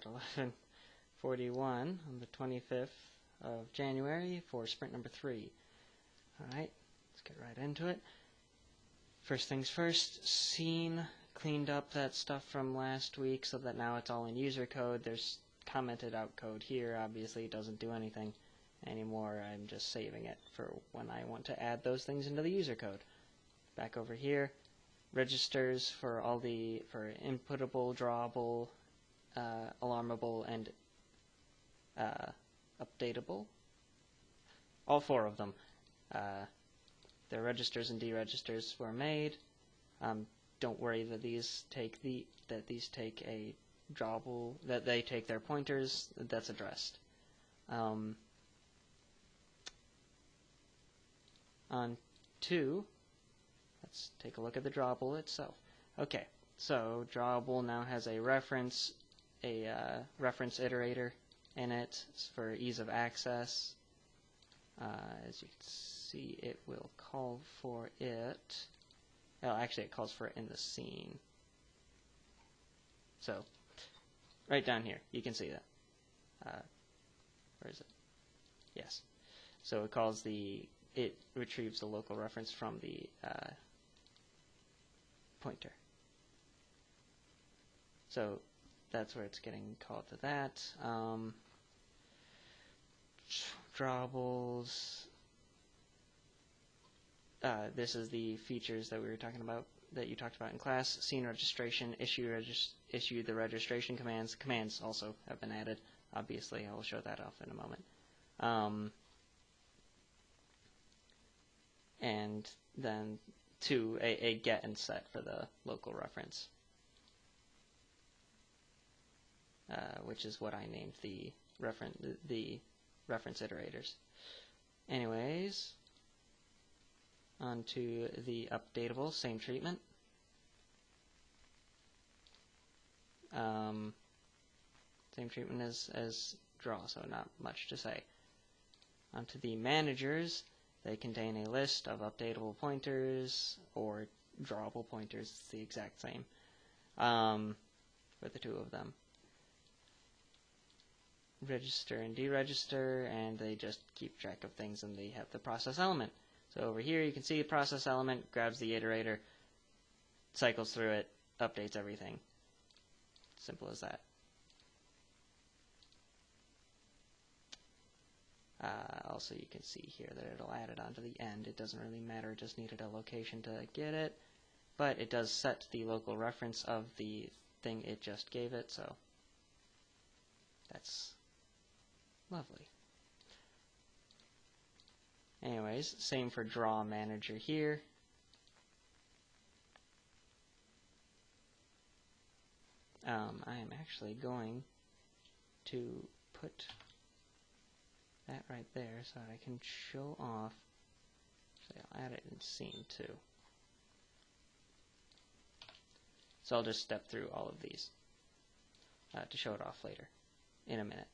at 11:41 on the 25th of January for sprint number 3. Alright, let's get right into it. First things first, scene cleaned up that stuff from last week so that now it's all in user code. There's commented out code here. Obviously it doesn't do anything anymore. I'm just saving it for when I want to add those things into the user code. Back over here, registers for all for inputable, drawable, alarmable, and updatable. All 4 of them. The registers and deregisters were made. Don't worry that these take a drawable, that they take their pointers. That's addressed. On to, let's take a look at the drawable itself. Okay, so drawable now has a reference iterator in it for ease of access. As you can see, it will call for it. Well, actually, it calls for it in the scene. So, right down here, you can see that. Where is it? Yes. So it retrieves the local reference from the pointer. So that's where it's getting called to that. Drawables. This is the features that we were talking about, that you talked about in class. Scene registration, issue the registration commands. Commands also have been added. Obviously, I will show that off in a moment. And then a get and set for the local reference, which is what I named the reference iterators. Anyways, onto the updatable, same treatment. Same treatment as draw, so not much to say. Onto the managers, they contain a list of updatable pointers or drawable pointers. It's the exact same for the 2 of them. Register and deregister, and they just keep track of things, and they have the process element. So over here you can see the process element grabs the iterator, cycles through it, updates everything. Simple as that. Also, you can see here that it'll add it onto the end. It doesn't really matter, it just needed a location to get it. But it does set the local reference of the thing it just gave it, so that's lovely. Anyways, same for draw manager here. I am actually going to put that right there so that I can show off. So I'll add it in scene too. So I'll just step through all of these to show it off later in a minute.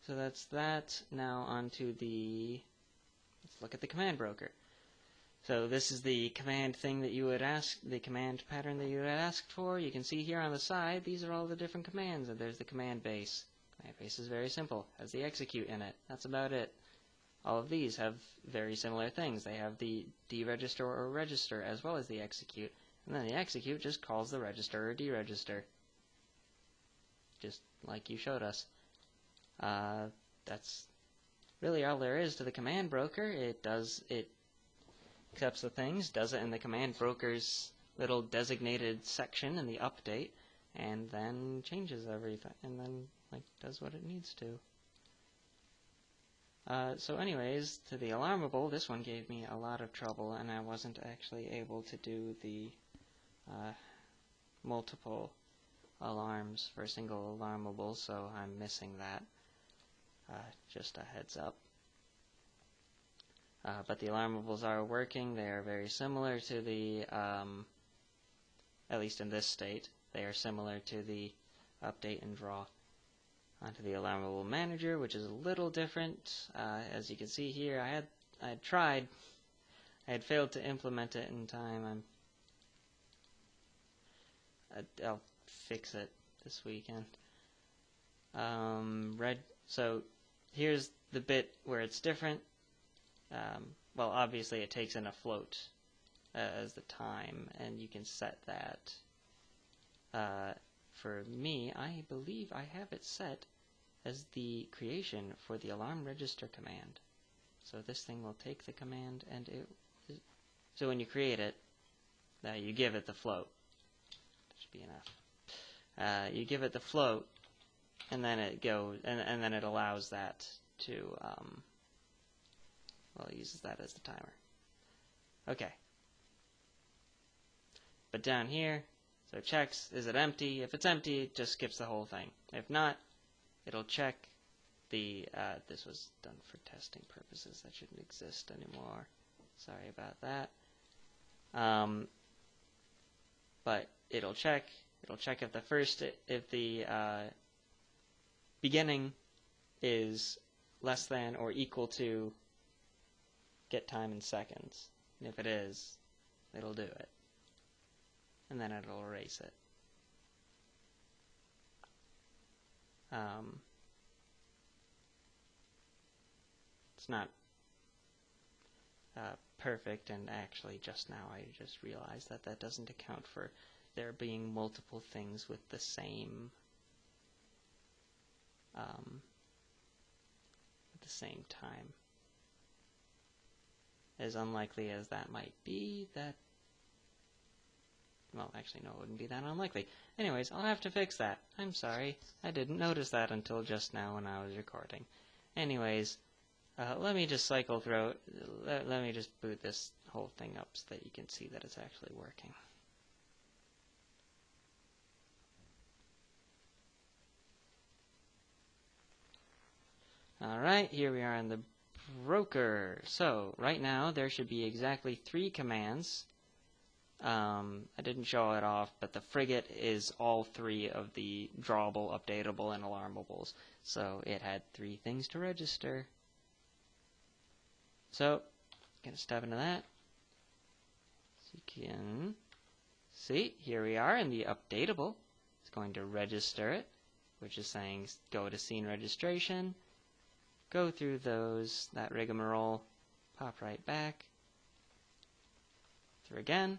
So that's that. Now onto let's look at the command broker. So this is the command thing that you would ask, the command pattern that you would ask for. You can see here on the side, these are all the different commands, and there's the command base. Command base is very simple, has the execute in it. That's about it. All of these have very similar things. They have the deregister or register as well as the execute, and then the execute just calls the register or deregister, just like you showed us. That's really all there is to the command broker. It accepts the things, does it in the command broker's little designated section in the update, and then changes everything, and then does what it needs to. So anyways, to the alarmable, this one gave me a lot of trouble, and I wasn't actually able to do the multiple alarms for a single alarmable, so I'm missing that. Just a heads up. But the alarmables are working. They are very similar to the, at least in this state, they are similar to the update and draw. Onto the alarmable manager, which is a little different. As you can see here, I had tried. I had failed to implement it in time. I'll fix it this weekend. So here's the bit where it's different. Well, obviously it takes in a float as the time, and you can set that. For me, I believe I have it set as the creation for the alarm register command. So this thing will take the command, and so when you create it, you give it the float. That should be enough. You give it the float, and then it goes, and then it allows that to, well, it uses that as the timer. Okay. But down here, so it checks, is it empty? If it's empty, it just skips the whole thing. If not, it'll check the, this was done for testing purposes. That shouldn't exist anymore. Sorry about that. But it'll check if the beginning is less than or equal to get time in seconds. And if it is, it'll do it. And then it'll erase it. It's not perfect, and actually just now I just realized that that doesn't account for there being multiple things with the same time. As unlikely as that might be, well, actually, no, it wouldn't be that unlikely. Anyways, I'll have to fix that. I'm sorry. I didn't notice that until just now when I was recording. Anyways, let me just cycle through it. Let me just boot this whole thing up so that you can see that it's actually working. Alright, here we are in the broker. So, right now, there should be exactly 3 commands. I didn't show it off, but the frigate is all 3 of the drawable, updatable, and alarmables. So it had 3 things to register. So, gonna step into that. So you can see, here we are in the updatable. It's going to register it, which is saying go to scene registration, go through that rigmarole, pop right back, through again.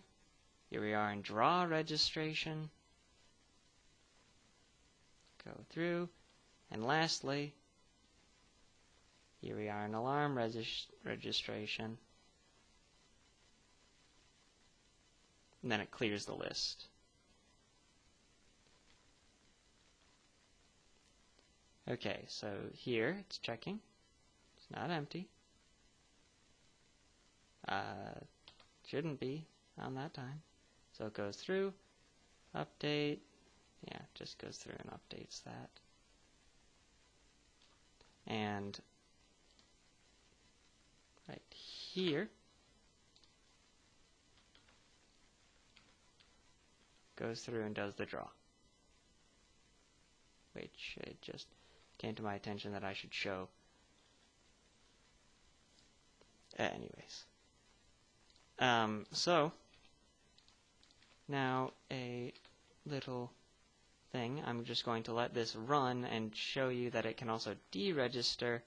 Here we are in draw registration. Go through. And lastly, here we are in alarm registration. And then it clears the list. Okay, so here it's checking. It's not empty. Shouldn't be on that time. So it goes through, update, yeah, it just goes through and updates that. And right here, goes through and does the draw. Which it just came to my attention that I should show. Anyways. So, now a little thing. I'm just going to let this run and show you that it can also deregister.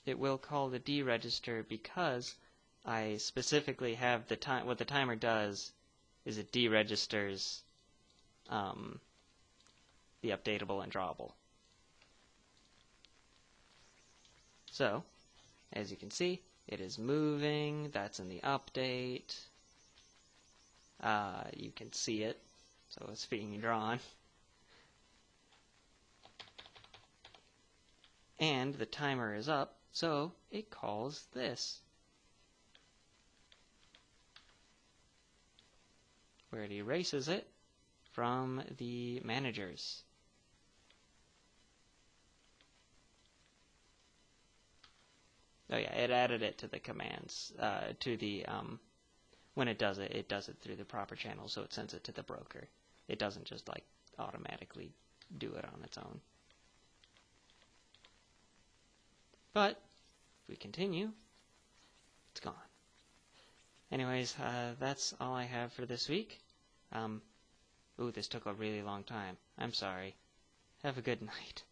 It will call the deregister because I specifically have the time. What the timer does is it deregisters the updatable and drawable. So, as you can see, it is moving. That's in the update. You can see it, so it's being drawn. And the timer is up, so it calls this, where it erases it from the managers. Oh yeah, it added it to the commands, to the, when it does it through the proper channel, so it sends it to the broker. It doesn't just, like, automatically do it on its own. But, if we continue, it's gone. Anyways, that's all I have for this week. Ooh, this took a really long time. I'm sorry. Have a good night.